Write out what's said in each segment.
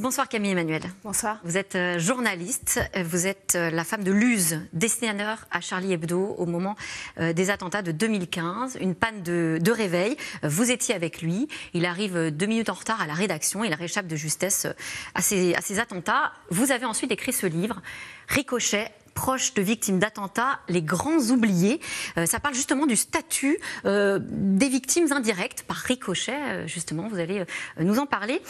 Bonsoir Camille Emmanuel. Bonsoir. Vous êtes journaliste, vous êtes la femme de Luz, dessinateur à Charlie Hebdo au moment des attentats de 2015. Une panne de réveil, vous étiez avec lui, il arrive 2 minutes en retard à la rédaction, il réchappe de justesse à ces attentats. Vous avez ensuite écrit ce livre, Ricochet, proches de victimes d'attentats, les grands oubliés. Ça parle justement du statut des victimes indirectes par ricochet, justement, vous allez nous en parler.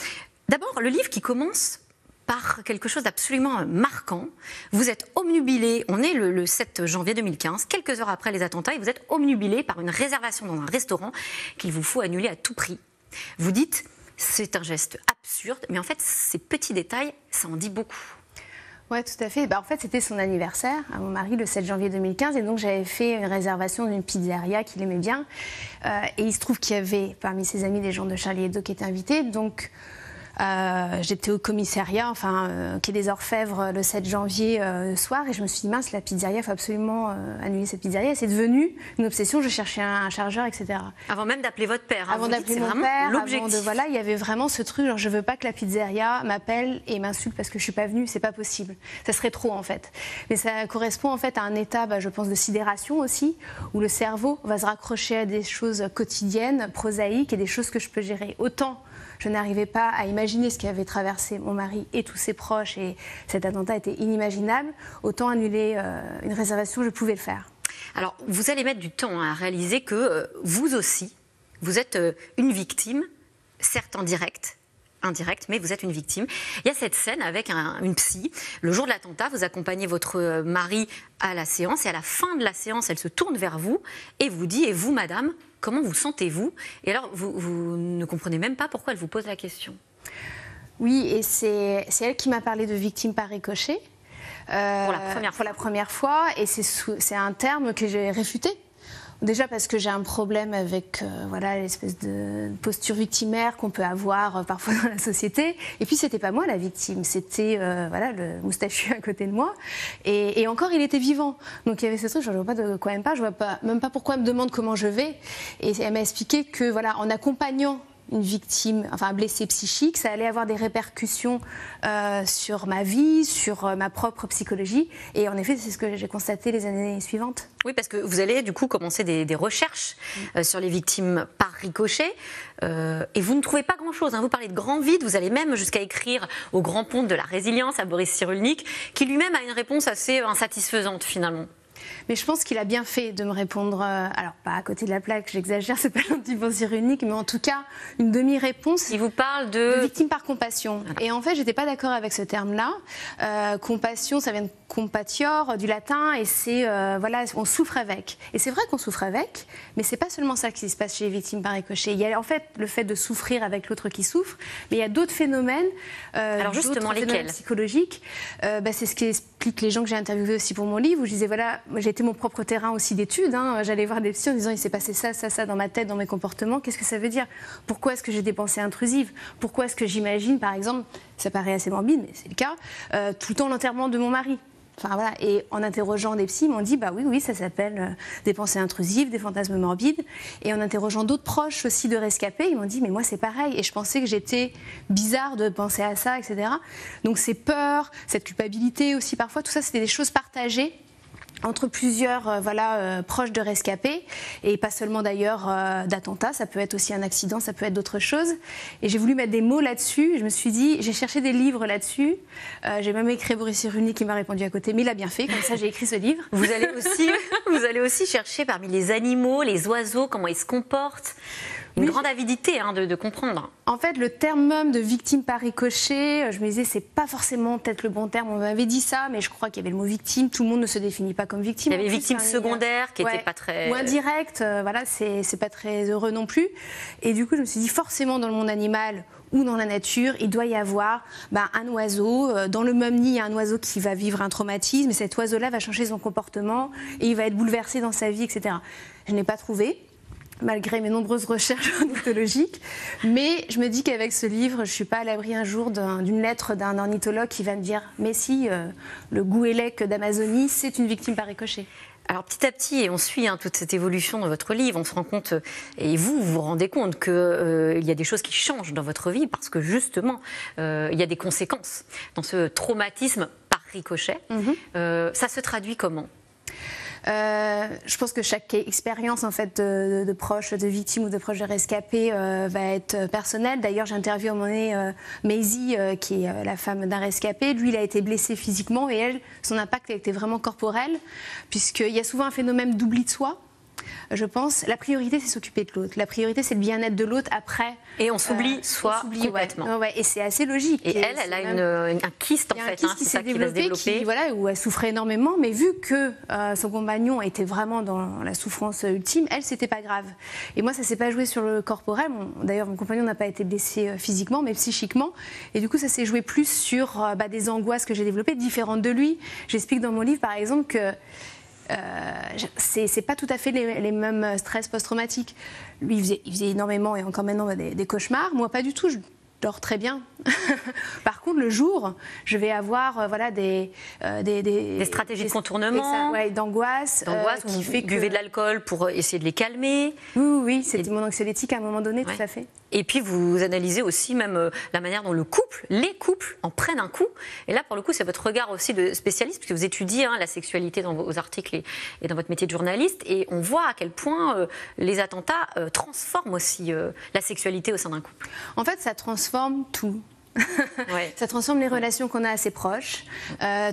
D'abord, le livre qui commence par quelque chose d'absolument marquant. Vous êtes obnubilé, on est le 7 janvier 2015, quelques heures après les attentats, et vous êtes obnubilé par une réservation dans un restaurant qu'il vous faut annuler à tout prix. Vous dites, c'est un geste absurde, mais en fait, ces petits détails, ça en dit beaucoup. Oui, tout à fait. En fait, c'était son anniversaire à mon mari le 7 janvier 2015 et donc j'avais fait une réservation d'une pizzeria qu'il aimait bien. Et il se trouve qu'il y avait parmi ses amis des gens de Charlie Hebdo qui étaient invités. Donc j'étais au commissariat, quai des Orfèvres, le 7 janvier soir, et je me suis dit, mince, la pizzeria, il faut absolument annuler cette pizzeria. Et c'est devenu une obsession, je cherchais un chargeur, etc. Avant même d'appeler votre père. Avant d'appeler mon père, il y avait vraiment ce truc, genre je veux pas que la pizzeria m'appelle et m'insulte parce que je suis pas venue, c'est pas possible. Ça serait trop en fait. Mais ça correspond en fait à un état, je pense, de sidération aussi, où le cerveau va se raccrocher à des choses quotidiennes, prosaïques, et des choses que je peux gérer. Autant je n'arrivais pas à imaginer ce qui avait traversé mon mari et tous ses proches, et cet attentat était inimaginable, autant annuler une réservation, je pouvais le faire. Alors, vous allez mettre du temps à réaliser que vous aussi, vous êtes une victime, certes indirecte, mais vous êtes une victime. Il y a cette scène avec une psy. Le jour de l'attentat, vous accompagnez votre mari à la séance, et à la fin de la séance, elle se tourne vers vous et vous dit, et vous, madame, comment vous sentez-vous? Et alors, vous ne comprenez même pas pourquoi elle vous pose la question. Oui, et c'est elle qui m'a parlé de victime par ricochet. Pour la première fois. Et c'est un terme que j'ai réfuté. Déjà parce que j'ai un problème avec l'espèce de posture victimaire qu'on peut avoir parfois dans la société. Et puis c'était pas moi la victime, c'était le moustachu à côté de moi. Et encore il était vivant. Donc il y avait ce truc, je ne vois pas de quoi elle me parle, je ne vois même pas pourquoi elle me demande comment je vais. Et elle m'a expliqué que en accompagnant une victime, un blessé psychique, ça allait avoir des répercussions sur ma vie, sur ma propre psychologie. Et en effet, c'est ce que j'ai constaté les années suivantes. Oui, parce que vous allez du coup commencer des recherches sur les victimes par ricochet. Et vous ne trouvez pas grand-chose. Vous parlez de grand vide, vous allez même jusqu'à écrire au grand ponte de la résilience à Boris Cyrulnik, qui lui-même a une réponse assez insatisfaisante finalement. Mais je pense qu'il a bien fait de me répondre, alors pas à côté de la plaque, j'exagère, c'est pas gentil pour Cyrulnik, mais en tout cas une demi-réponse. Il vous parle de victime par compassion. Voilà. Et en fait, j'étais pas d'accord avec ce terme-là. Compassion, ça vient de compatior, du latin, et c'est on souffre avec. Et c'est vrai qu'on souffre avec, mais c'est pas seulement ça qui se passe chez les victimes par ricochet. Il y a en fait le fait de souffrir avec l'autre qui souffre, mais il y a d'autres phénomènes. Alors justement, lesquels? Psychologiques. C'est ce qui explique les gens que j'ai interviewés aussi pour mon livre, où je disais j'ai été mon propre terrain aussi d'études. J'allais voir des psys en disant il s'est passé ça dans ma tête, dans mes comportements. Qu'est-ce que ça veut dire? Pourquoi est-ce que j'ai des pensées intrusives? Pourquoi est-ce que j'imagine, par exemple, ça paraît assez morbide, mais c'est le cas, tout le temps l'enterrement de mon mari? Et en interrogeant des psys, ils m'ont dit oui, ça s'appelle des pensées intrusives, des fantasmes morbides. Et en interrogeant d'autres proches aussi de rescapés, ils m'ont dit mais moi c'est pareil. Et je pensais que j'étais bizarre de penser à ça, etc. Donc ces peurs, cette culpabilité aussi parfois, tout ça c'était des choses partagées entre plusieurs proches de rescapés, et pas seulement d'ailleurs d'attentats, ça peut être aussi un accident, ça peut être d'autres choses. Et j'ai voulu mettre des mots là-dessus, je me suis dit, j'ai cherché des livres là-dessus, j'ai même écrit Boris Cyrulnik qui m'a répondu à côté, mais il a bien fait, comme ça j'ai écrit ce livre. Vous allez aussi chercher parmi les animaux, les oiseaux, comment ils se comportent. Une grande avidité de comprendre. En fait, le terme même de victime par ricochet, je me disais, c'est pas forcément peut-être le bon terme. On m'avait dit ça, mais je crois qu'il y avait le mot victime. Tout le monde ne se définit pas comme victime. Il y avait victime secondaire qui n'était pas très... Ou indirecte, c'est pas très heureux non plus. Et du coup, je me suis dit, forcément, dans le monde animal ou dans la nature, il doit y avoir un oiseau. Dans le même nid, il y a un oiseau qui va vivre un traumatisme, et cet oiseau-là va changer son comportement, et il va être bouleversé dans sa vie, etc. Je n'ai pas trouvé, malgré mes nombreuses recherches ornithologiques. Mais je me dis qu'avec ce livre, je ne suis pas à l'abri un jour d'une lettre d'un ornithologue qui va me dire « Mais si, le goélet d'Amazonie, c'est une victime par ricochet ». Alors petit à petit, et on suit toute cette évolution dans votre livre, on se rend compte, et vous vous rendez compte qu'il y a des choses qui changent dans votre vie parce que justement, il y a des conséquences dans ce traumatisme par ricochet. Ça se traduit comment ? Je pense que chaque expérience en fait de proches de victimes ou de proches de rescapés va être personnelle. D'ailleurs, j'ai interviewé à un moment donné Maisie, qui est la femme d'un rescapé. Lui, il a été blessé physiquement et elle, son impact a été vraiment corporel, puisqu'il y a souvent un phénomène d'oubli de soi. Je pense, la priorité, c'est s'occuper de l'autre. La priorité, c'est le bien-être de l'autre après. Et on s'oublie soi complètement. Ouais, et c'est assez logique. Et elle a un kyste en fait. Un kyste qui s'est développé, où elle souffrait énormément, mais vu que son compagnon était vraiment dans la souffrance ultime, elle, c'était pas grave. Et moi, ça s'est pas joué sur le corporel. D'ailleurs, mon compagnon n'a pas été blessé physiquement, mais psychiquement. Et du coup, ça s'est joué plus sur des angoisses que j'ai développées, différentes de lui. J'explique dans mon livre, par exemple, que c'est pas tout à fait les mêmes stress post-traumatiques. Lui, il faisait énormément et encore maintenant des cauchemars. Moi, pas du tout. Je dors très bien. Par contre, le jour, je vais avoir des stratégies de contournement, d'angoisse. Qui fait que buvez de l'alcool pour essayer de les calmer. Oui, c'était mon anxiolytique à un moment donné, tout à fait. Et puis vous analysez aussi même la manière dont les couples en prennent un coup. Et là, pour le coup, c'est votre regard aussi de spécialiste, puisque vous étudiez la sexualité dans vos articles et dans votre métier de journaliste. Et on voit à quel point les attentats transforment aussi la sexualité au sein d'un couple. En fait, ça transforme tout. Ça transforme les relations qu'on a à ses proches.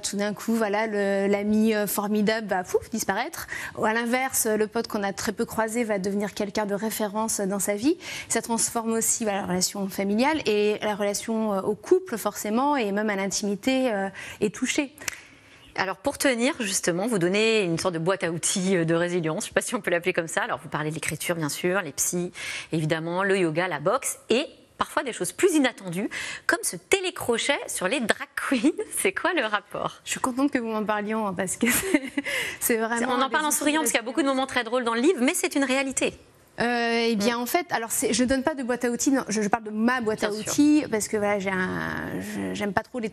Tout d'un coup, l'ami formidable va disparaître. Ou à l'inverse, le pote qu'on a très peu croisé va devenir quelqu'un de référence dans sa vie. Ça transforme aussi la relation familiale et la relation au couple, forcément, et même à l'intimité est touchée. Alors pour tenir, justement, vous donnez une sorte de boîte à outils de résilience, je ne sais pas si on peut l'appeler comme ça. Alors vous parlez de l'écriture, bien sûr, les psys, évidemment, le yoga, la boxe et parfois des choses plus inattendues, comme ce télécrochet sur les drag queens. C'est quoi le rapport ? Je suis contente que vous m'en parliez, parce que c'est vraiment... On en parle en souriant parce qu'il y a beaucoup de moments très drôles dans le livre, mais c'est une réalité. Eh bien, en fait, je ne donne pas de boîte à outils, non, je parle de ma boîte à outils, parce que j'aime pas trop les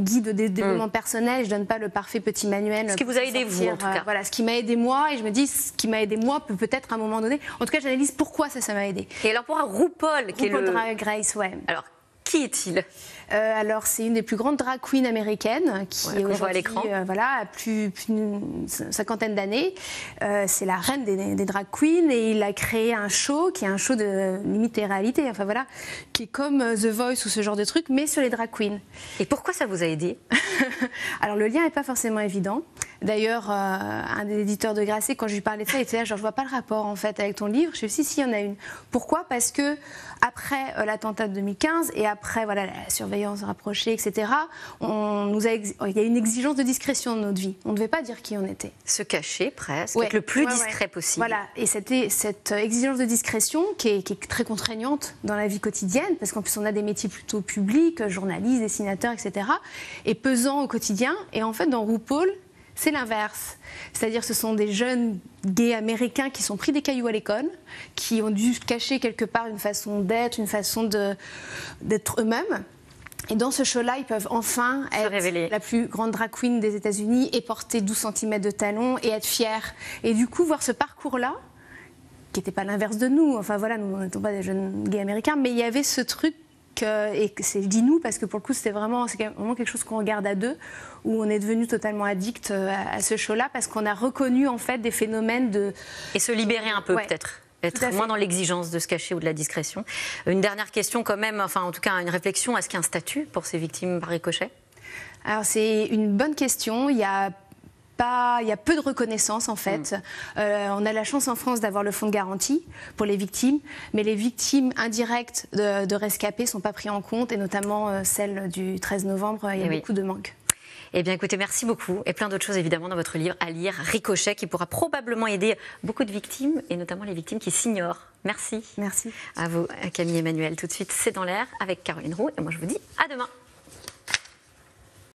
guides de développement personnel, je donne pas le parfait petit manuel. Ce qui vous a aidé, vous, en tout cas. Voilà, ce qui m'a aidé moi, et je me dis, ce qui m'a aidé moi peut peut-être à un moment donné. En tout cas, j'analyse pourquoi ça m'a aidé. Et alors, pour un RuPaul, qui est le... Drag Race, Alors, qui est-il ? Alors, c'est une des plus grandes drag queens américaines qui est voit à l'écran. A plus d'une cinquantaine d'années. C'est la reine des drag queens et il a créé un show qui est un show de limite réalité, qui est comme The Voice ou ce genre de truc, mais sur les drag queens. Et pourquoi ça vous a aidé ? Alors, le lien n'est pas forcément évident. D'ailleurs, un des éditeurs de Grasset, quand je lui parlais de ça, il était là, genre, je vois pas le rapport en fait avec ton livre. Je suis si, il y en a une. Pourquoi ? Parce que après l'attentat de 2015 et après la surveillance rapprochée, etc., il y a une exigence de discrétion dans notre vie. On ne devait pas dire qui on était. Se cacher presque, être le plus discret possible. Voilà, et c'était cette exigence de discrétion qui est très contraignante dans la vie quotidienne, parce qu'en plus on a des métiers plutôt publics, journalistes, dessinateurs, etc., et pesant au quotidien. Et en fait, dans RuPaul, c'est l'inverse. C'est-à-dire ce sont des jeunes gays américains qui sont pris des cailloux à l'école, qui ont dû cacher quelque part une façon d'être, une façon d'être eux-mêmes. Et dans ce show-là, ils peuvent enfin être la plus grande drag queen des États-Unis et porter 12 cm de talons et être fiers. Et du coup, voir ce parcours-là, qui n'était pas l'inverse de nous, nous n'étions pas des jeunes gays américains, mais il y avait ce truc, et je dis nous parce que pour le coup, c'est vraiment quelque chose qu'on regarde à deux, où on est devenu totalement addict à ce show-là, parce qu'on a reconnu en fait des phénomènes de... Et se libérer un peu peut-être. Être moins dans l'exigence de se cacher ou de la discrétion. Une dernière question quand même, en tout cas une réflexion, est-ce qu'il y a un statut pour ces victimes par ricochet ? Alors c'est une bonne question, il y a peu de reconnaissance en fait. On a la chance en France d'avoir le fonds de garantie pour les victimes, mais les victimes indirectes de rescapés ne sont pas prises en compte, et notamment celle du 13 novembre, il y a beaucoup de manques. Eh bien, écoutez, merci beaucoup. Et plein d'autres choses, évidemment, dans votre livre à lire, Ricochet, qui pourra probablement aider beaucoup de victimes, et notamment les victimes qui s'ignorent. Merci. Merci. À vous, Camille Emmanuel. Tout de suite, c'est dans l'air avec Caroline Roux. Et moi, je vous dis à demain.